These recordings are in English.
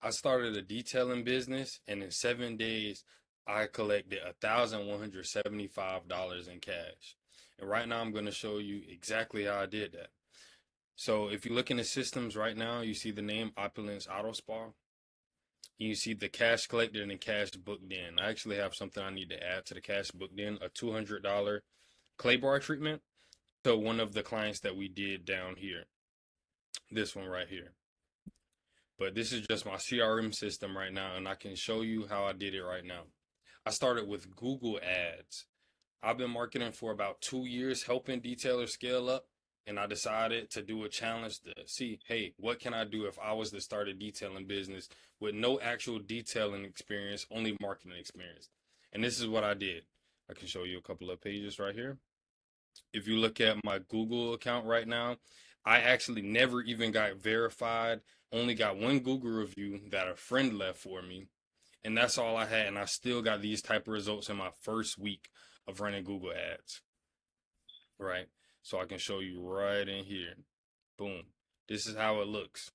I started a detailing business, and in 7 days, I collected $1,175 in cash. And right now, I'm going to show you exactly how I did that. So, if you look in the systems right now, you see the name Opulence Auto Spa. You see the cash collected and the cash booked in. I actually have something I need to add to the cash booked in, a $200 clay bar treatment. So, one of the clients that we did down here, this one right here. But this is just my CRM system right now, and I can show you how I did it right now. I started with Google Ads. I've been marketing for about 2 years, helping detailers scale up, and I decided to do a challenge to see, hey, what can I do if I was to start a detailing business with no actual detailing experience, only marketing experience. And this is what I did. I can show you a couple of pages right here. If you look at my Google account right now, I actually never even got verified. Only got one Google review that a friend left for me, and that's all I had. And I still got these type of results in my first week of running Google Ads, right? So I can show you right in here. Boom. This is how it looks.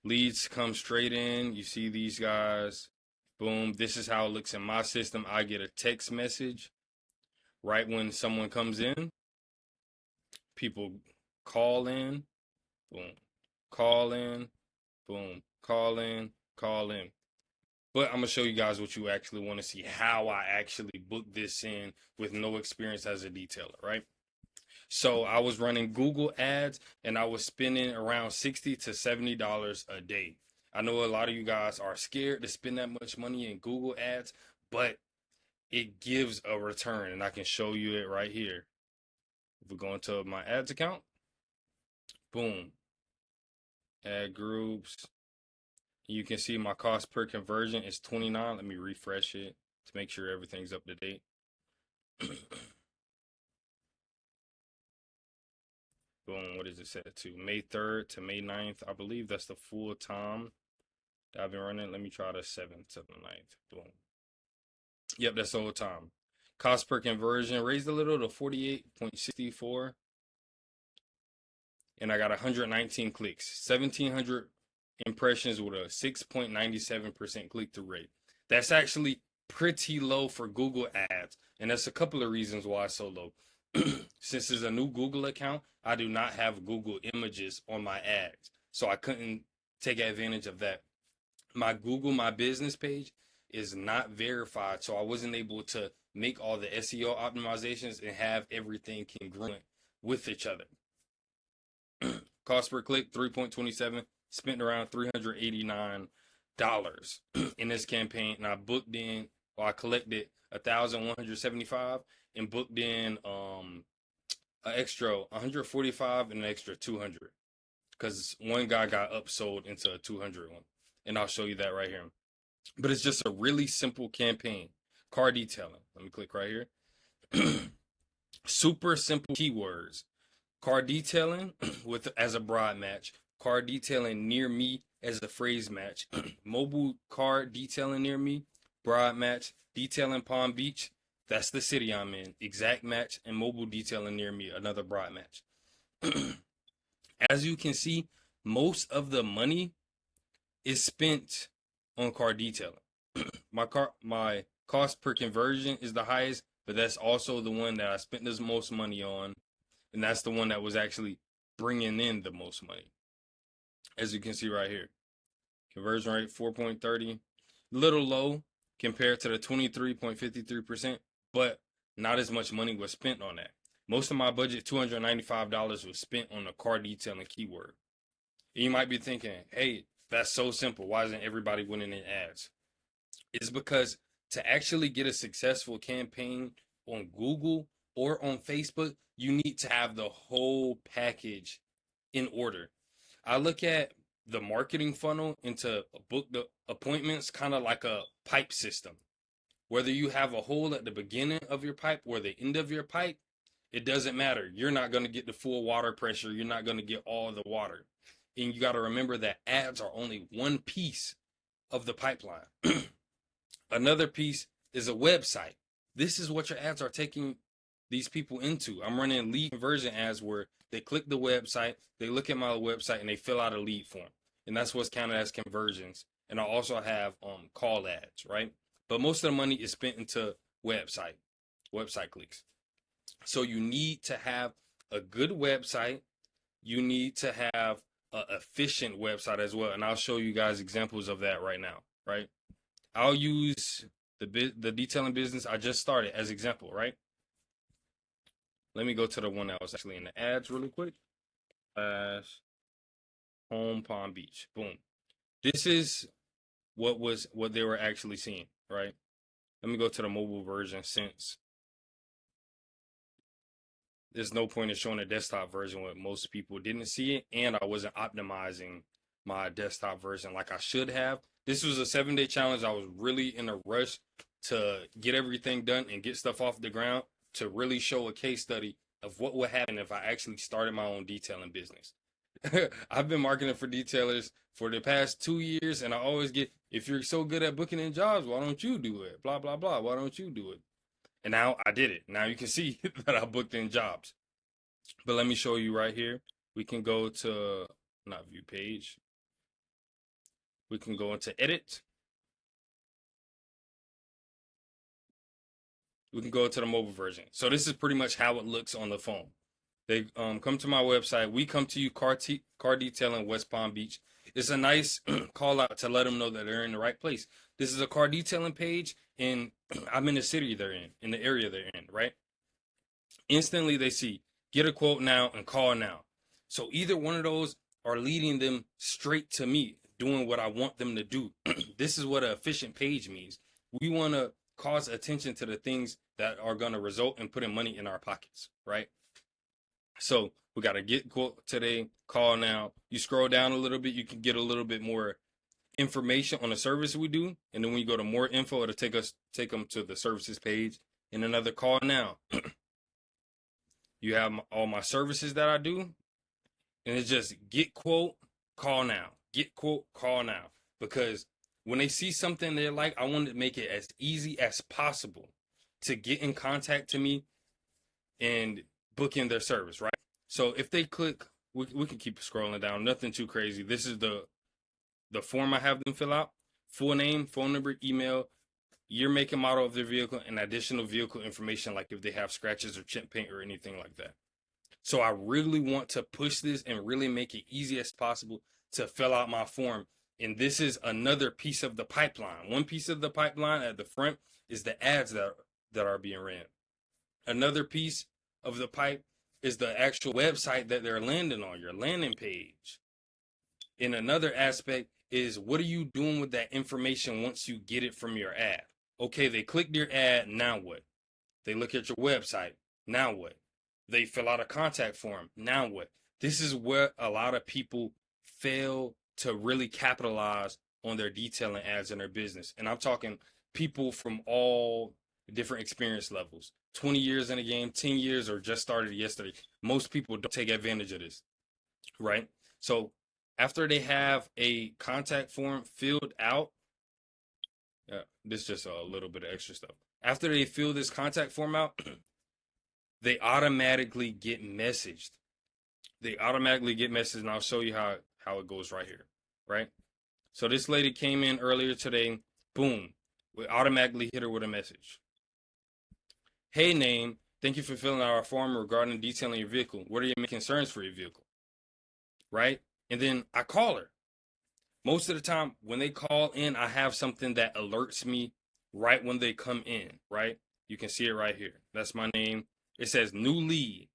Leads come straight in. You see these guys. Boom. This is how it looks in my system. I get a text message right when someone comes in. People call in. Boom. Call in. Boom. Call in. Call in. But I'm gonna show you guys what you actually want to see, how I actually booked this in with no experience as a detailer, right? So I was running Google ads and I was spending around $60 to $70 a day. I know a lot of you guys are scared to spend that much money in Google ads, but it gives a return, and I can show you it right here. If we go into my ads account, boom, ad groups. You can see my cost per conversion is 29. Let me refresh it to make sure everything's up to date. Boom, what is it set to? May 3rd to May 9th. I believe that's the full time that I've been running. Let me try the 7th to the 9th. Boom. Yep, that's the whole time. Cost per conversion raised a little to 48.64. And I got 119 clicks, 1,700 impressions with a 6.97% click through rate. That's actually pretty low for Google ads. And that's a couple of reasons why it's so low. Since it's a new Google account, I do not have Google images on my ads. So I couldn't take advantage of that. My Google My Business page is not verified. So I wasn't able to make all the SEO optimizations and have everything congruent with each other. Cost per click 3.27, spent around $389 in this campaign, and I booked in, or I collected 1,175 and booked in an extra 145 and an extra 200 because one guy got upsold into a 200 one, and I'll show you that right here. But it's just a really simple campaign. Car detailing. Let me click right here. Super simple keywords. Car detailing with as a broad match. Car detailing near me as a phrase match. Mobile car detailing near me, broad match. Detailing Palm Beach, that's the city I'm in. Exact match. And mobile detailing near me, another broad match. As you can see, most of the money is spent on car detailing. My cost per conversion is the highest, but that's also the one that I spent the most money on, and that's the one that was actually bringing in the most money. As you can see right here, conversion rate 4.30, little low compared to the 23.53%, but not as much money was spent on that. Most of my budget, $295, was spent on the car detailing keyword. And you might be thinking, hey, that's so simple. Why isn't everybody winning in ads? It's because to actually get a successful campaign on Google or on Facebook, you need to have the whole package in order. I look at the marketing funnel into book the appointments kind of like a pipe system. Whether you have a hole at the beginning of your pipe or the end of your pipe, it doesn't matter. You're not going to get the full water pressure. You're not going to get all the water. And you got to remember that ads are only one piece of the pipeline. Another piece is a website. This is what your ads are taking these people into. I'm running lead conversion ads where they click the website, they look at my website, and they fill out a lead form. and that's what's counted as conversions. And I also have call ads, right? But most of the money is spent into website clicks. So you need to have a good website. You need to have an efficient website as well, and I'll show you guys examples of that right now, right? I'll use the detailing business I just started as example, right? Let me go to the one that was actually in the ads really quick. Home Palm Beach. Boom. This is what they were actually seeing, right? Let me go to the mobile version since there's no point in showing a desktop version when most people didn't see it, and I wasn't optimizing my desktop version like I should have. This was a 7-day challenge. I was really in a rush to get everything done and get stuff off the ground to really show a case study of what would happen if I actually started my own detailing business. I've been marketing for detailers for the past 2 years, and I always get, if you're so good at booking in jobs, why don't you do it? Blah, blah, blah. Why don't you do it? And now I did it. Now you can see that I booked in jobs. But let me show you right here. We can go to, not view page. We can go into edit. We can go to the mobile version. So this is pretty much how it looks on the phone. They come to my website. We come to you, car detailing West Palm Beach. It's a nice call out to let them know that they're in the right place. This is a car detailing page, and I'm in the city they're in the area they're in, right? Instantly they see, get a quote now and call now. So either one of those are leading them straight to me, doing what I want them to do. This is what an efficient page means. We want to cause attention to the things that are going to result in putting money in our pockets, right? So we got to get quote today, call now. You scroll down a little bit, you can get a little bit more information on the service we do. And then when you go to more info, it'll take them to the services page. And another call now. You have all my services that I do. And it's just get quote, call now. Get quote, call now. Because when they see something they're like, I want to make it as easy as possible to get in contact to me and book in their service, right? So if they click, we can keep scrolling down. Nothing too crazy. This is the form I have them fill out. Full name, phone number, email, year, make, and model of their vehicle, and additional vehicle information like if they have scratches or chip paint or anything like that. So I really want to push this and really make it easy as possible to fill out my form. And this is another piece of the pipeline. One piece of the pipeline at the front is the ads that are being ran. Another piece of the pipe is the actual website that they're landing on, your landing page. And another aspect is, what are you doing with that information once you get it from your ad? Okay, they clicked your ad, now what? They look at your website, now what? They fill out a contact form, now what? This is where a lot of people fail to really capitalize on their detailing ads in their business. And I'm talking people from all different experience levels. 20 years in the game, 10 years, or just started yesterday. Most people don't take advantage of this, right? So after they have a contact form filled out, this is just a little bit of extra stuff. After they fill this contact form out, they automatically get messaged. They automatically get messaged, and I'll show you how it goes right here, right? So this lady came in earlier today, boom, we automatically hit her with a message. Hey, name, thank you for filling out our form regarding detailing your vehicle. What are your main concerns for your vehicle? Right? And then I call her. Most of the time when they call in, I have something that alerts me right when they come in, right? You can see it right here. That's my name. It says new lead,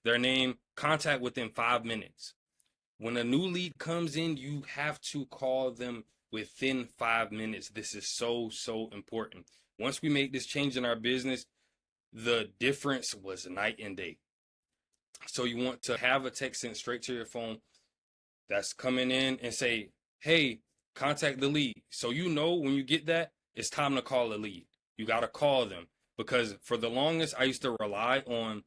their name, contact within 5 minutes. When a new lead comes in, you have to call them within 5 minutes. This is so important. Once we make this change in our business, the difference was night and day. So you want to have a text sent straight to your phone that's coming in and say, hey, contact the lead. So you know when you get that, it's time to call the lead. You got to call them, because for the longest, I used to rely on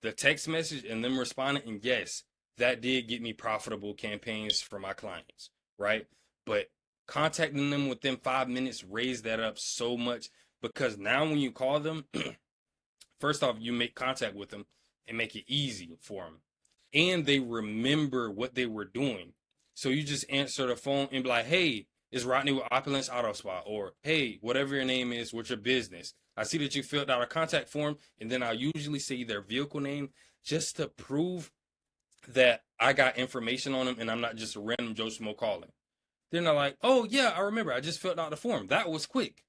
the text message and them responding. And yes, that did get me profitable campaigns for my clients, right? But contacting them within 5 minutes raised that up so much, because now when you call them, first off, you make contact with them and make it easy for them. And they remember what they were doing. So you just answer the phone and be like, hey, it's Rodney with Opulence Auto Spa, or hey, whatever your name is, what's your business? I see that you filled out a contact form, and then I usually say their vehicle name just to prove that I got information on them and I'm not just a random Joe Schmo calling. Then they're like, oh yeah, I remember. I just filled out the form. That was quick.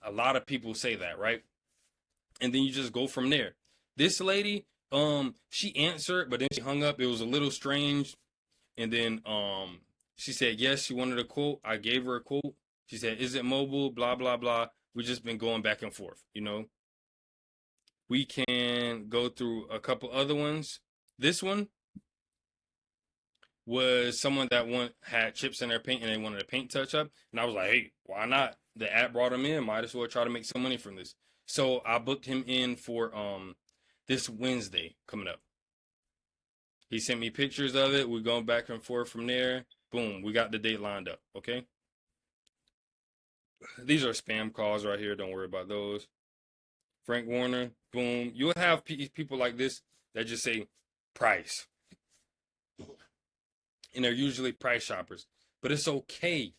A lot of people say that, right? And then you just go from there. This lady, she answered, but then she hung up. It was a little strange. And then she said yes, she wanted a quote. I gave her a quote. She said, is it mobile? Blah blah blah. We just been going back and forth, you know. We can go through a couple other ones. This one was someone that had chips in their paint and they wanted a paint touch up. And I was like, hey, why not? The app brought him in. Might as well try to make some money from this. So I booked him in for this Wednesday coming up. He sent me pictures of it. We're going back and forth from there. Boom, we got the date lined up. Okay. These are spam calls right here. Don't worry about those. Frank Warner. Boom. You'll have people like this that just say price. And they're usually price shoppers. But it's okay.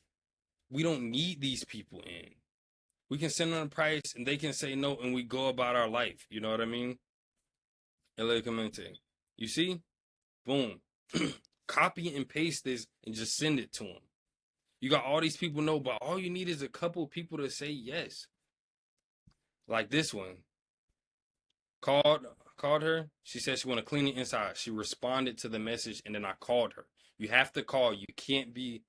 We don't need these people in. We can send them a price and they can say no and we go about our life. You know what I mean? LA Commente. You see? Boom. Copy and paste this and just send it to them. You got all these people know, but all you need is a couple people to say yes. Like this one. Called her. She said she want to clean it inside. She responded to the message and then I called her. You have to call. You can't be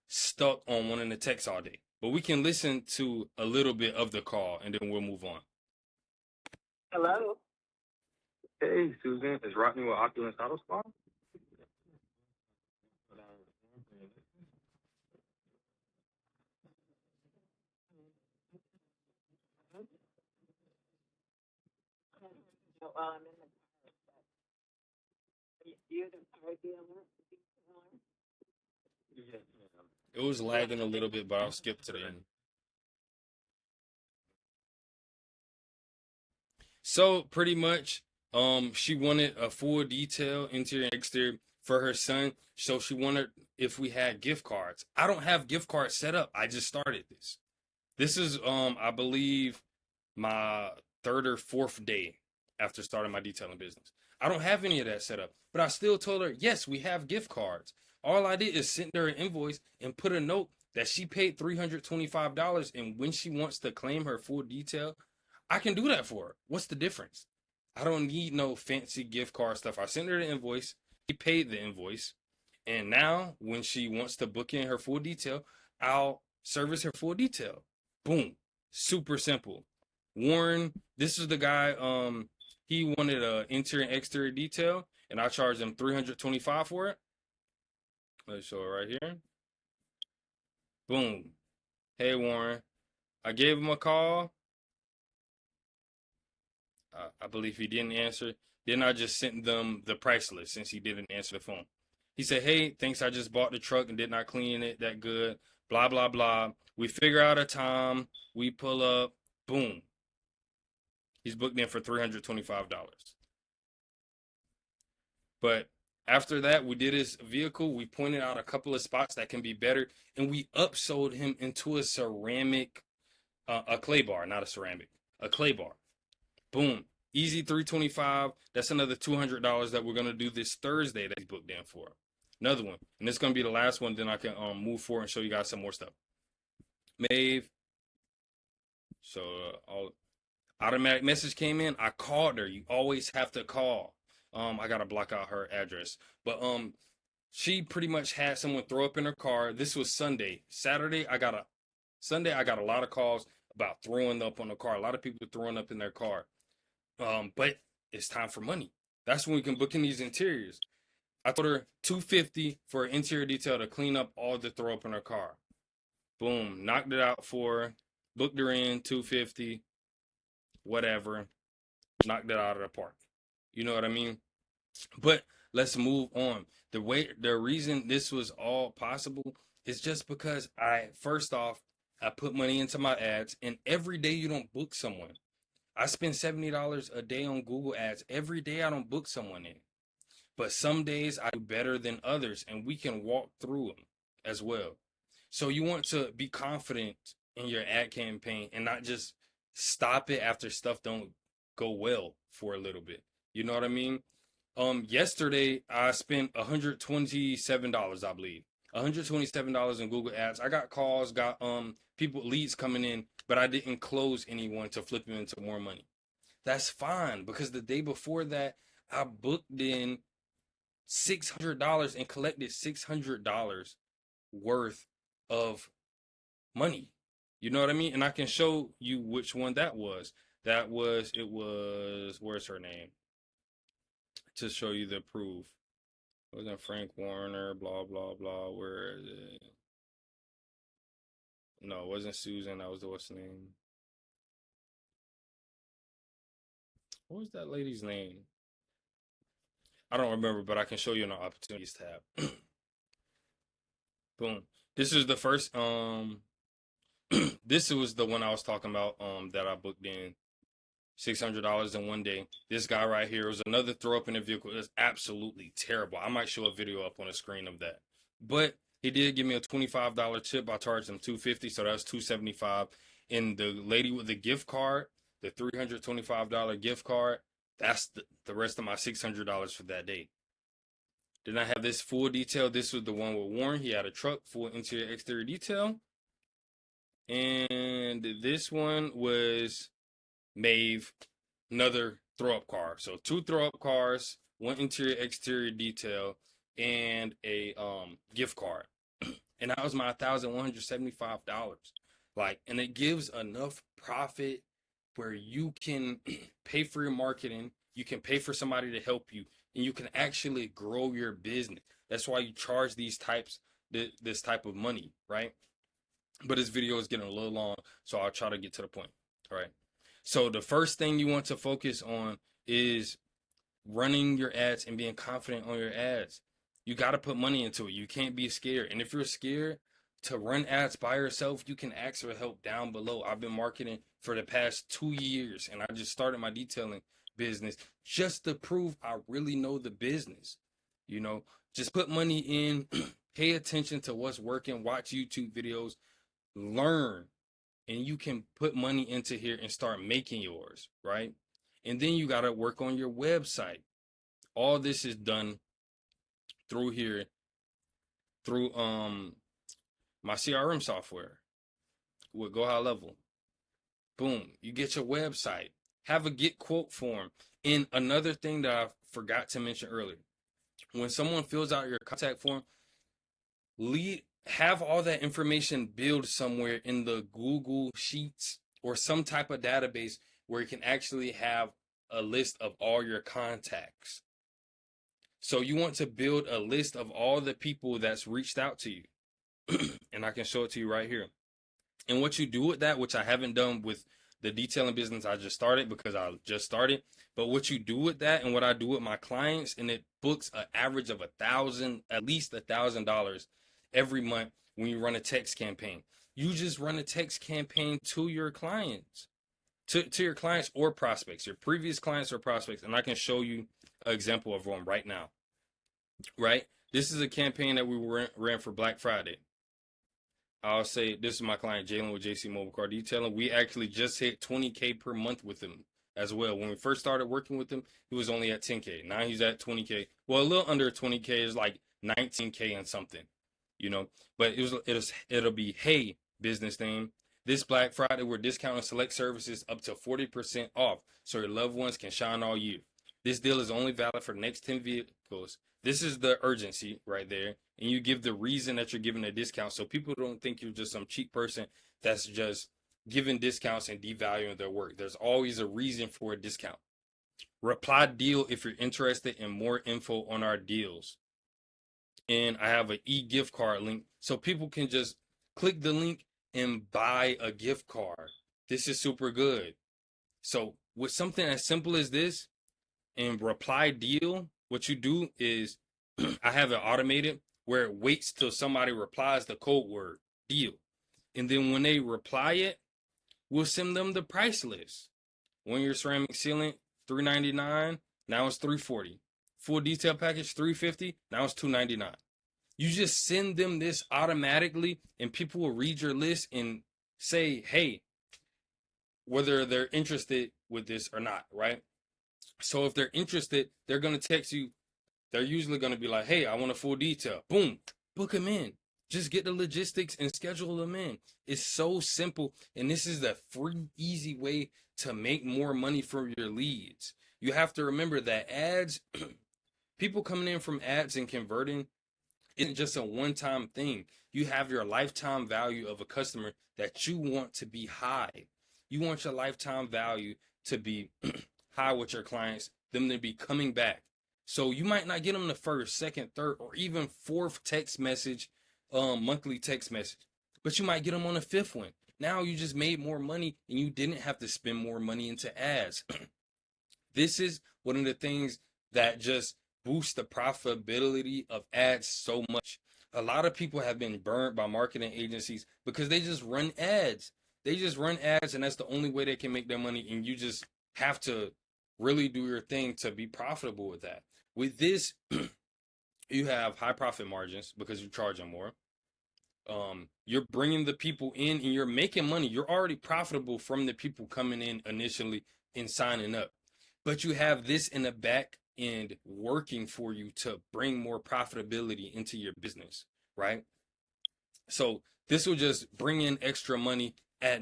stuck on one in the text all day. But we can listen to a little bit of the call and then we'll move on. Hello. Hey, Susan. Is Rodney with Opulence Auto Spa? Well, I'm in the you're the car dealer. Yes, ma'am. It was lagging a little bit, but I'll skip to the end. So pretty much, she wanted a full detail, interior and exterior, for her son. So she wanted if we had gift cards. I don't have gift cards set up. I just started this. This is I believe my third or fourth day after starting my detailing business. I don't have any of that set up, but I still told her, yes, we have gift cards. All I did is send her an invoice and put a note that she paid $325, and when she wants to claim her full detail, I can do that for her. What's the difference? I don't need no fancy gift card stuff. I sent her the invoice. He paid the invoice. And now when she wants to book in her full detail, I'll service her full detail. Boom. Super simple. Warren, this is the guy, he wanted a interior and exterior detail, and I charged him $325 for it. Let's show it right here. Boom. Hey Warren. I gave him a call. I believe he didn't answer. Then I just sent them the price list since he didn't answer the phone. He said, hey, thanks, I just bought the truck and did not clean it that good. Blah, blah, blah. We figure out a time. We pull up. Boom. He's booked in for $325. But after that, we did his vehicle. We pointed out a couple of spots that can be better. And we upsold him into a ceramic, a clay bar, not a ceramic, a clay bar. Boom. Easy 325. That's another $200 that we're gonna do this Thursday that he's booked in for. Another one. And this is gonna be the last one, then I can move forward and show you guys some more stuff. Maeve. So all automatic message came in. I called her. You always have to call. I gotta block out her address. But she pretty much had someone throw up in her car. This was Sunday. Sunday I got a lot of calls about throwing up on the car. A lot of people throwing up in their car. But it's time for money. That's when we can book in these interiors. I told her $250 for an interior detail to clean up all the throw up in her car. Boom, knocked it out for her, booked her in $250, whatever, knocked it out of the park. You know what I mean? But let's move on. The reason this was all possible is just because I put money into my ads, and every day you don't book someone. I spend $70 a day on Google ads. Every day I don't book someone in. but some days I do better than others, and we can walk through them as well. So you want to be confident in your ad campaign and not just stop it after stuff don't go well for a little bit. You know what I mean? Yesterday I spent $127, I believe. $127 in Google Ads. I got calls, got people leads coming in, but I didn't close anyone to flip them into more money. That's fine because the day before that I booked in $600 and collected $600 worth of money. You know what I mean? And I can show you which one that was. Where's her name? To show you the proof. It wasn't Frank Warner, blah, blah, blah. Where is it? No, it wasn't Susan. That was what's the name? What was that lady's name? I don't remember, but I can show you in the opportunities tab. Boom. This is the first this was the one I was talking about that I booked in $600 in one day. This guy right here was another throw up in the vehicle. It's absolutely terrible. I might show a video up on the screen of that. But he did give me a $25 tip. I charged him $250, so that's $275. And the lady with the gift card, the $325 gift card, that's the rest of my $600 for that day. Then I have this full detail. This was the one with Warren. He had a truck, full interior exterior detail. And this one was Mave, another throw up car. So 2 throw up cars, 1 interior exterior detail, and a gift card. And that was my $1,175. Like, and it gives enough profit where you can pay for your marketing, you can pay for somebody to help you, and you can actually grow your business. That's why you charge this type of money, right? But this video is getting a little long, so I'll try to get to the point. All right. So the first thing you want to focus on is running your ads and being confident on your ads. You got to put money into it. You can't be scared. And if you're scared to run ads by yourself, you can ask for help down below. I've been marketing for the past 2 years, and I just started my detailing business just to prove I really know the business. You know, just put money in, pay attention to what's working, watch YouTube videos, learn, and you can put money into here and start making yours, right? And then you got to work on your website. All this is done through here, through my CRM software with Go High Level. Boom, you get your website. Have a get quote form. And another thing that I forgot to mention earlier, when someone fills out your contact form, have all that information build somewhere in the Google Sheets or some type of database where you can actually have a list of all your contacts. So you want to build a list of all the people that's reached out to you. And I can show it to you right here. And what you do with that, which I haven't done with the detailing business I just started because I just started, but what you do with that and what I do with my clients, and it books an average of at least $1,000 every month when you run a text campaign. You just run a text campaign to your clients, to your clients or prospects, your previous clients or prospects. And I can show you an example of one right now, right? This is a campaign that we ran for Black Friday. I'll say this is my client Jalen with JC Mobile Car Detailing. We actually just hit 20K per month with him as well. When we first started working with him, he was only at 10K. Now he's at 20K. Well, a little under 20K is like 19K and something, you know. But it'll be, hey, business name. This Black Friday, we're discounting select services up to 40% off, so your loved ones can shine all year. This deal is only valid for the next 10 vehicles. This is the urgency right there. And you give the reason that you're giving a discount so people don't think you're just some cheap person that's just giving discounts and devaluing their work. There's always a reason for a discount. Reply deal if you're interested in more info on our deals. And I have an e-gift card link so people can just click the link and buy a gift card. This is super good. So with something as simple as this and reply deal, what you do is I have it automated where it waits till somebody replies the code word deal. And then when they reply it, we'll send them the price list. One year ceramic sealant, $399, now it's $340. full detail package, $350. Now it's $299. You just send them this automatically, and people will read your list and say, hey, whether they're interested with this or not, right? So if they're interested, they're going to text you. They're usually going to be like, hey, I want a full detail. Boom, book them in. Just get the logistics and schedule them in. It's so simple. And this is the free, easy way to make more money from your leads. You have to remember that ads, people coming in from ads and converting isn't just a one-time thing. You have your lifetime value of a customer that you want to be high. You want your lifetime value to be high with your clients, them to be coming back. So you might not get them the first, second, third, or even fourth text message, monthly text message, but you might get them on the fifth one. Now you just made more money and you didn't have to spend more money into ads. This is one of the things that just boosts the profitability of ads so much. A lot of people have been burned by marketing agencies because they just run ads. They just run ads, and that's the only way they can make their money. And you just have to really do your thing to be profitable with that. With this, you have high profit margins because you're charging more. You're bringing the people in and you're making money. You're already profitable from the people coming in initially and signing up. But you have this in the back end working for you to bring more profitability into your business, right? So this will just bring in extra money at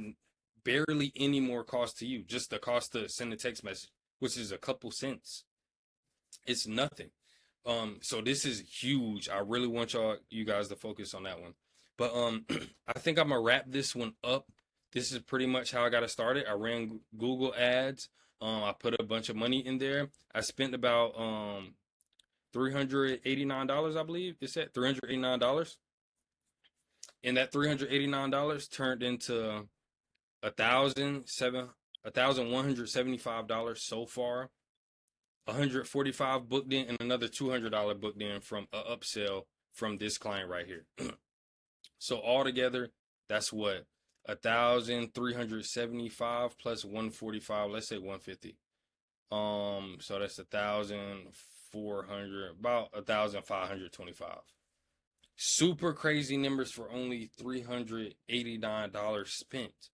barely any more cost to you. Just the cost to send a text message, which is a couple cents. It's nothing. So this is huge. I really want you guys to focus on that one. But I think I'm gonna wrap this one up. This is pretty much how I got it started. I ran Google ads. I put a bunch of money in there. I spent about $389, I believe. It said $389. And that $389 turned into $1,175 so far. 145 booked in and another $200 booked in from a upsell from this client right here. So altogether, that's what 1,375 plus 145. Let's say 150. So that's 1,400, about 1,525. Super crazy numbers for only $389 spent.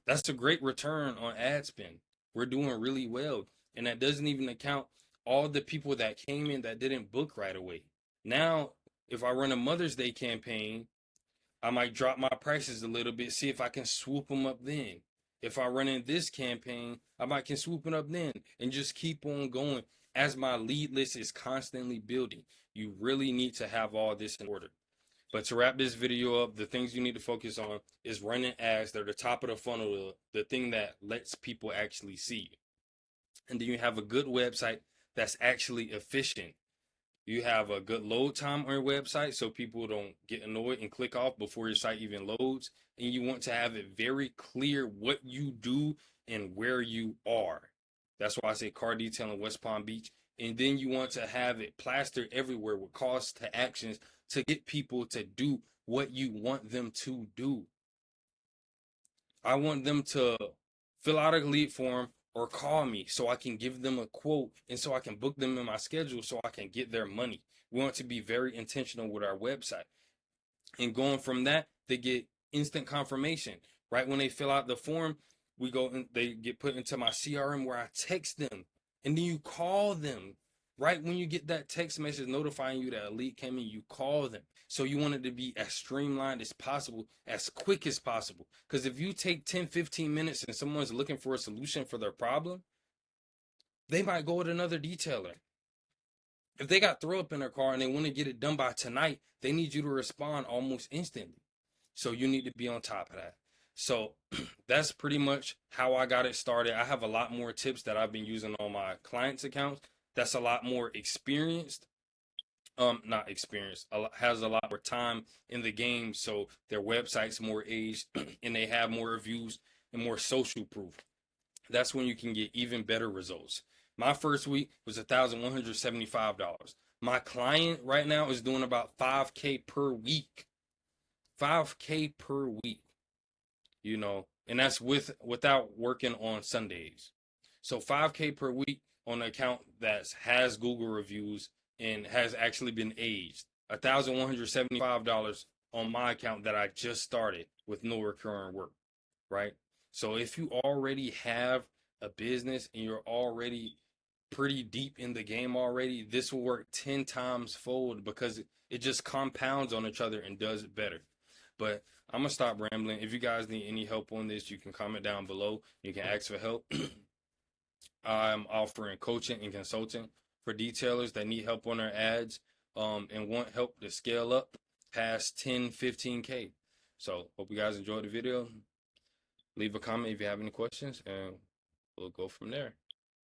That's a great return on ad spend. We're doing really well. And that doesn't even account all the people that came in that didn't book right away. Now, if I run a Mother's Day campaign, I might drop my prices a little bit, see if I can swoop them up then. If I run in this campaign, I might can swoop it up then and just keep on going as my lead list is constantly building. You really need to have all this in order. But to wrap this video up, the things you need to focus on is running ads. They're the top of the funnel, the thing that lets people actually see you. And then you have a good website that's actually efficient. You have a good load time on your website so people don't get annoyed and click off before your site even loads. And you want to have it very clear what you do and where you are. That's why I say car detail in West Palm Beach. And then you want to have it plastered everywhere with calls to actions to get people to do what you want them to do. I want them to fill out a lead form or call me so I can give them a quote and so I can book them in my schedule so I can get their money. We want to be very intentional with our website. And going from that, they get instant confirmation. Right when they fill out the form, we go and they get put into my CRM where I text them. And then you call them. Right when you get that text message notifying you that a lead came in, you call them. So you want it to be as streamlined as possible, as quick as possible. Because if you take 10, 15 minutes and someone's looking for a solution for their problem, they might go with another detailer. If they got throw up in their car and they want to get it done by tonight, they need you to respond almost instantly. So you need to be on top of that. So that's pretty much how I got it started. I have a lot more tips that I've been using on my clients' accounts. That's a lot more experienced. Not experienced, has a lot more time in the game, so their website's more aged and they have more reviews and more social proof. That's when you can get even better results. My first week was $1,175. My client right now is doing about 5K per week. 5K per week, and that's without working on Sundays. So 5K per week on an account that has Google reviews and has actually been aged. $1,175 on my account that I just started with no recurring work, right? So if you already have a business and you're already pretty deep in the game already, this will work 10 times fold because it just compounds on each other and does it better. But I'm gonna stop rambling. If you guys need any help on this, you can comment down below. You can ask for help. I'm offering coaching and consulting for detailers that need help on their ads and want help to scale up past 10, 15K. So hope you guys enjoyed the video. Leave a comment if you have any questions and we'll go from there.